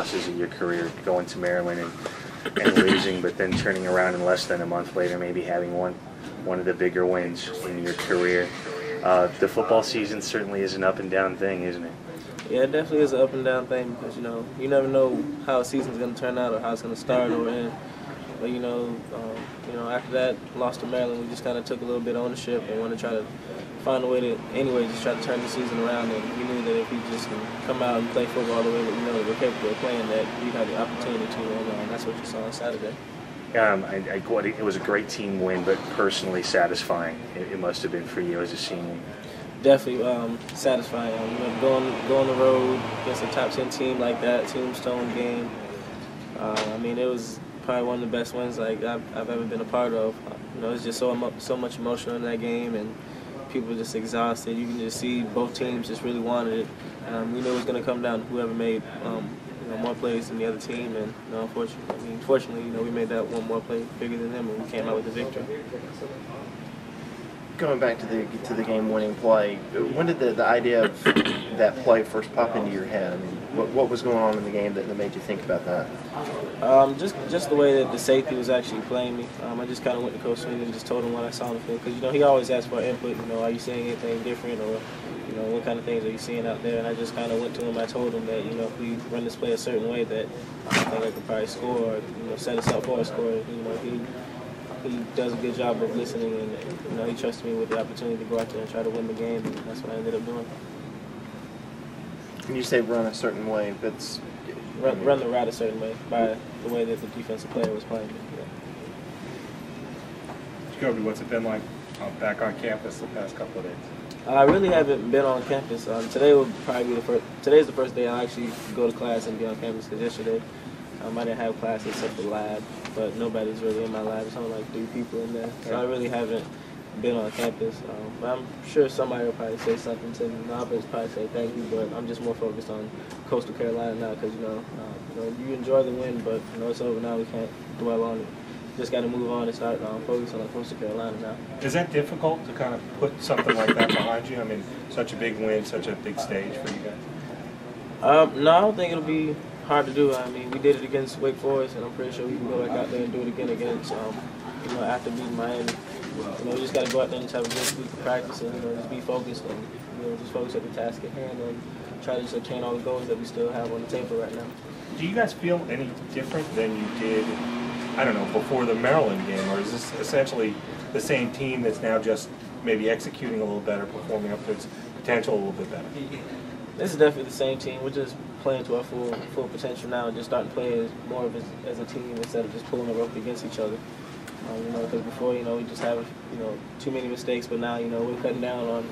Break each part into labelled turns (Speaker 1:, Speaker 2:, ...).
Speaker 1: losses of your career, going to Maryland and losing, but then turning around in less than a month later, maybe having one of the bigger wins in your career. The football season certainly is an up and down thing, isn't it?
Speaker 2: Yeah, it definitely is an up and down thing because, you never know how a season's going to turn out or how it's going to start or end. But, after that loss to Maryland, we just kind of took a little bit of ownership and wanted to try to find a way to, just try to turn the season around. And we knew that if we just can come out and play football the way that we're capable of playing, that we'd have the opportunity to, and that's what you saw on Saturday.
Speaker 1: It was a great team win, but personally satisfying. It must have been for you as a senior.
Speaker 2: Definitely satisfying. Going on the road against a top 10 team like that, tombstone game. It was probably one of the best wins I've ever been a part of. It's just so much emotion in that game, and people were just exhausted. You can just see both teams just really wanted it. We knew it was going to come down to whoever made more plays than the other team, and fortunately, we made that one more play bigger than them, and we came out with the victory.
Speaker 3: Going back to the game-winning play, when did the idea of that play first pop into your head? What was going on in the game that made you think about that?
Speaker 2: Just the way that the safety was actually playing me. I just kind of went to Coach Sweeney and just told him what I saw on the field, because he always asks for input. Are you seeing anything different, or what kind of things are you seeing out there? And I just kind of went to him. I told him that if we run this play a certain way, that I think I could probably score, or set us up for a score. He does a good job of listening, and he trusted me with the opportunity to go out there and try to win the game, and that's what I ended up doing.
Speaker 3: When you say run a certain way, that's
Speaker 2: run the route a certain way by the way that the defensive player was playing. Yeah.
Speaker 4: Jacoby, what's it been like back on campus the past couple of days?
Speaker 2: I really haven't been on campus. Today will probably be the first. Today's the first day I actually go to class and be on campus, because yesterday I didn't have class except for lab, but nobody's really in my lab. There's only like 3 people in there, so I really haven't been on campus. But I'm sure somebody will probably say something to me. I'll probably say thank you, but I'm just more focused on Coastal Carolina now, because you enjoy the win, but it's over now. We can't dwell on it. Just got to move on and start focusing on Coastal Carolina now.
Speaker 4: Is that difficult to kind of put something like that behind you? Such a big win, such a big stage for you guys.
Speaker 2: No, I don't think it'll be hard to do. We did it against Wake Forest, and I'm pretty sure we can go back out there and do it again against, after beating Miami. We just got to go out there and just have a good week of practice, and just be focused, and just focus at the task at hand, and try to just obtain all the goals that we still have on the table right now.
Speaker 4: Do you guys feel any different than you did, before the Maryland game, or is this essentially the same team that's now just maybe executing a little better, performing up to its potential a little bit better?
Speaker 2: This is definitely the same team. We're just playing to our full potential now, and just starting to play more of as a team instead of just pulling the rope against each other. Because before, we just have, too many mistakes, but now, we're cutting down on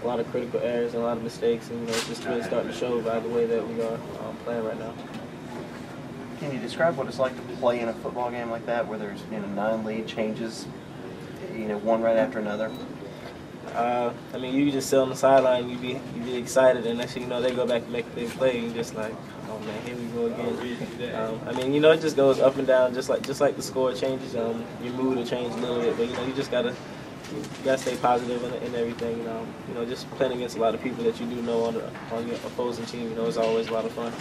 Speaker 2: a lot of critical errors and a lot of mistakes, and, it's just really starting to show by the way that we are playing right now.
Speaker 3: Can you describe what it's like to play in a football game like that, where there's 9 lead changes, one right after another?
Speaker 2: You just sit on the sideline, you be excited, and next thing you know, they go back and make a big play, and you're just like, oh man, here we go again. It just goes up and down, just like the score changes. Your mood will change a little bit, but you just gotta stay positive and everything. Just playing against a lot of people that you do know on your opposing team, is always a lot of fun.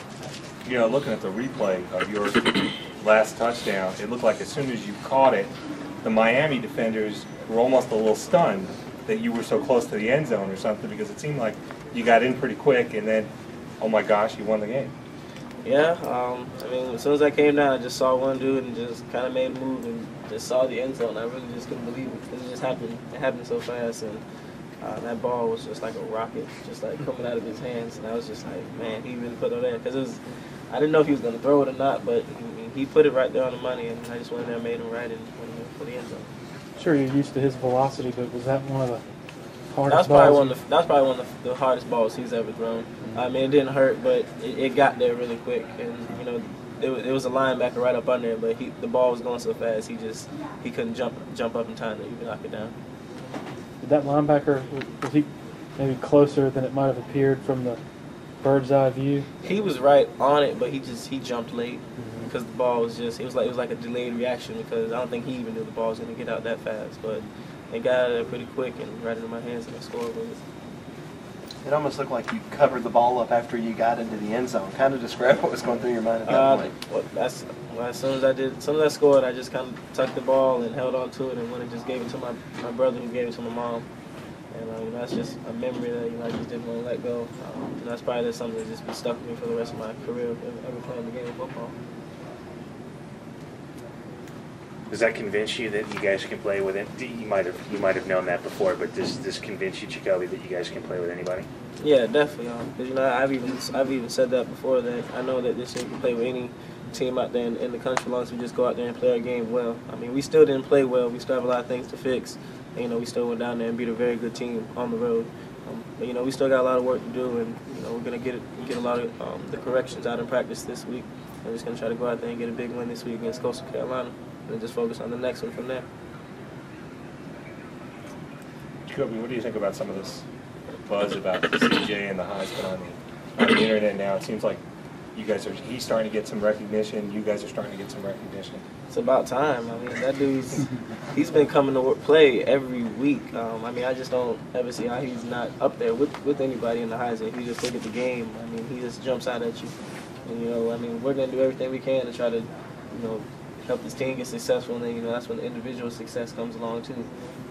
Speaker 4: Looking at the replay of your last touchdown, it looked like as soon as you caught it, the Miami defenders were almost a little stunned that you were so close to the end zone or something, because it seemed like you got in pretty quick, and then, oh my gosh, you won the game.
Speaker 2: Yeah, as soon as I came down, I just saw one dude and just kind of made a move and just saw the end zone. I really just couldn't believe it, because it just happened. It happened so fast, and that ball was just like a rocket, just like coming out of his hands. And I was just like, man, he really put it there, because I didn't know if he was going to throw it or not, but he put it right there on the money, and I just went in there and made him right in for the end zone.
Speaker 5: Sure, you're used to his velocity, but was that one of the hardest balls?
Speaker 2: That was probably one of the hardest balls he's ever thrown. It didn't hurt, but it got there really quick, and it was a linebacker right up under him, but the ball was going so fast he couldn't jump up in time to even knock it down.
Speaker 5: Did that linebacker, was he maybe closer than it might have appeared from the bird's eye view?
Speaker 2: He was right on it, but he jumped late. Because the ball was it was like a delayed reaction, because I don't think he even knew the ball was going to get out that fast. But it got out of there pretty quick and right into my hands, and I scored with it.
Speaker 3: It almost looked like you covered the ball up after you got into the end zone. Kind of describe what was going through your mind at that point.
Speaker 2: As soon as I scored, I just kind of tucked the ball and held on to it, and went and just gave it to my brother, who gave it to my mom. And that's just a memory that I just didn't want to let go. And that's probably something that just been stuck with me for the rest of my career, ever playing the game of football.
Speaker 1: Does that convince you that you guys can play with it? You might have known that before, but does this convince you, Jacoby, that you guys can play with anybody?
Speaker 2: Yeah, definitely. Because I've even said that before, that I know that this team can play with any team out there in the country, as long as we just go out there and play our game well. I mean, we still didn't play well. We still have a lot of things to fix. And, we still went down there and beat a very good team on the road. But we still got a lot of work to do, and we're gonna get a lot of the corrections out in practice this week. We're just gonna try to go out there and get a big win this week against Coastal Carolina, and just focus on the next one from there.
Speaker 4: Jacoby, what do you think about some of this buzz about CJ and the Heisman on the internet now? It seems like he's starting to get some recognition. You guys are starting to get some recognition.
Speaker 2: It's about time. I mean, that he's been coming to play every week. I mean, I just don't ever see how he's not up there with anybody in the Heisman. If you just look at the game, I mean, he just jumps out at you. And, I mean, we're going to do everything we can to try to, help this team get successful. And then, that's when the individual success comes along, too.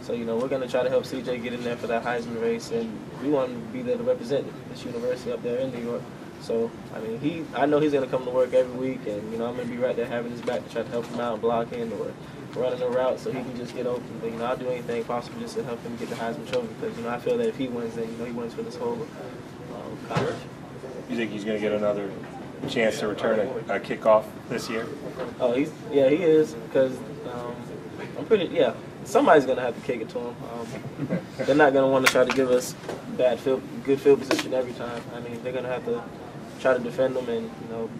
Speaker 2: So, we're going to try to help CJ get in there for that Heisman race. And we want him to be there to represent this university up there in New York. So, I mean, I know he's going to come to work every week, and, I'm going to be right there having his back to try to help him out, blocking or running a route so he can just get open. But, I'll do anything possible just to help him get the Heisman Trophy because, I feel that if he wins, then, he wins for this whole college.
Speaker 4: You think he's going to get another chance to return a kickoff this year?
Speaker 2: Oh, he is, because somebody's going to have to kick it to him. They're not going to want to try to give us good field position every time. I mean, they're going to have to try to defend them, and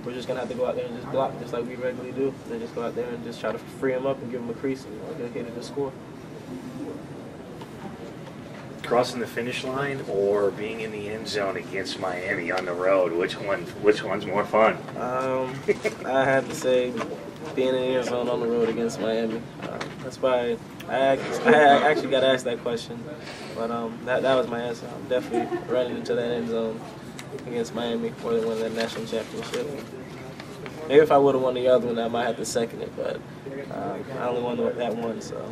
Speaker 2: we're just gonna have to go out there and just block just like we regularly do. Then just go out there and just try to free them up and give them a crease and get hit it to score.
Speaker 1: Crossing the finish line or being in the end zone against Miami on the road, which one's more fun?
Speaker 2: I have to say being in the end zone on the road against Miami. That's why I actually got asked that question, but that was my answer. I'm definitely running into that end zone against Miami for the win that national championship. Maybe if I would have won the other one, I might have to second it, but I only won that one, so.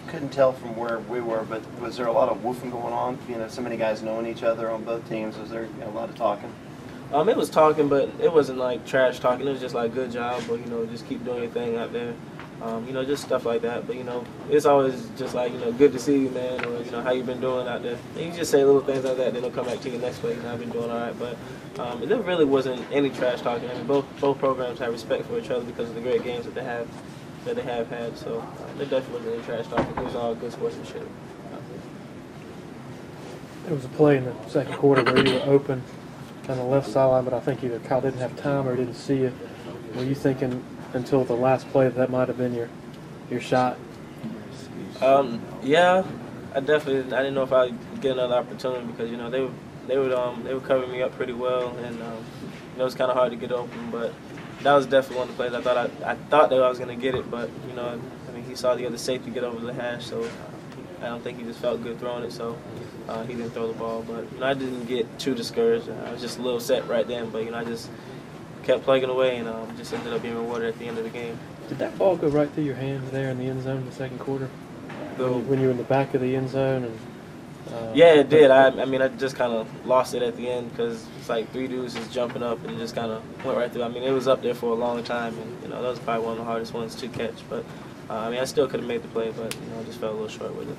Speaker 3: Couldn't tell from where we were, but was there a lot of woofing going on? So many guys knowing each other on both teams. Was there a lot of talking?
Speaker 2: It was talking, but it wasn't like trash talking. It was just like good job, or just keep doing your thing out there. Just stuff like that. But it's always just like good to see you, man, or how you been doing out there. And you just say little things like that, then they'll come back to you next week. I've been doing all right, but there really wasn't any trash talking. I mean, both programs have respect for each other because of the great games that they have had. So there definitely wasn't any trash talking. It was all good sportsmanship.
Speaker 5: There was a play in the second quarter where you were open on the left sideline, but I think either Kyle didn't have time or didn't see you. Were you thinking until the last play that might have been your shot?
Speaker 2: Yeah, I didn't know if I'd get another opportunity because they were covering me up pretty well, and it was kind of hard to get open. But that was definitely one of the plays I thought that I was going to get it, but I mean he saw the other safety get over the hash, so I don't think he just felt good throwing it, so he didn't throw the ball. But I didn't get too discouraged. I was just a little set right then, but I just kept plugging away and just ended up being rewarded at the end of the game.
Speaker 5: Did that ball go right through your hands there in the end zone in the second quarter? When you were in the back of the end zone?
Speaker 2: Yeah, it did. I mean, I just kind of lost it at the end because it's like three dudes just jumping up and it just kind of went right through. I mean, it was up there for a long time, and that was probably one of the hardest ones to catch. But I mean, I still could have made the play, but I just fell a little short with it.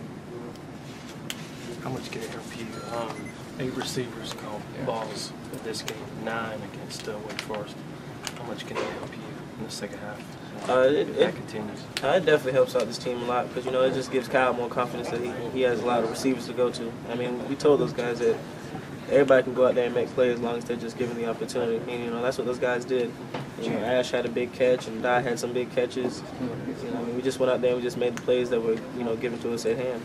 Speaker 6: How much can it help you? 8 receivers caught balls in this game, 9 against Wake Forest. How much can it help you in the second half? If that continues.
Speaker 2: It definitely helps out this team a lot because it just gives Kyle more confidence that he has a lot of receivers to go to. I mean, we told those guys that everybody can go out there and make plays as long as they're just given the opportunity. And, that's what those guys did. Ash had a big catch and Dye had some big catches. I mean, we just went out there and we just made the plays that were given to us at hand.